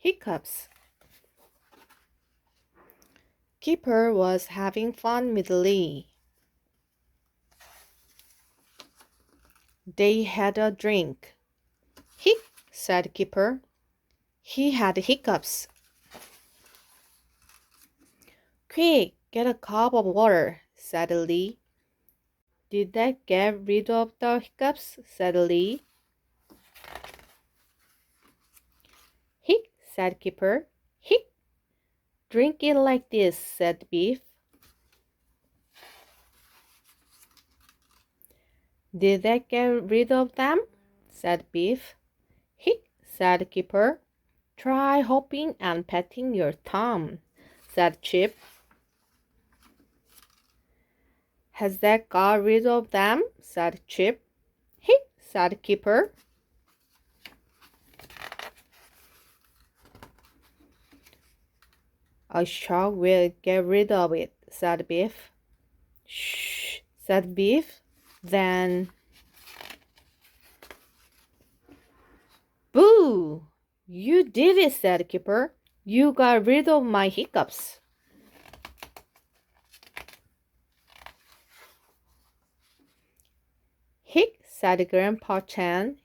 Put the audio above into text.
Hiccups. Keeper was having fun with Lee. They had a drink. Hic, said Keeper. He had hiccups. Quick, get a cup of water, said Lee. Did that get rid of the hiccups? Said Lee. Hic, said Keeper. Hic. Drink it like this, said Beef. Did that get rid of them? Said Beef. Hic, said Keeper. Try hopping and patting your thumb, said Chip. Has that got rid of them? Said Chip. Hic, said Keeper. A shark will get rid of it, said Beef. Shh, said Beef. Then... Boo! You did it, said Keeper. You got rid of my hiccups. Hic, said Grandpa Chan.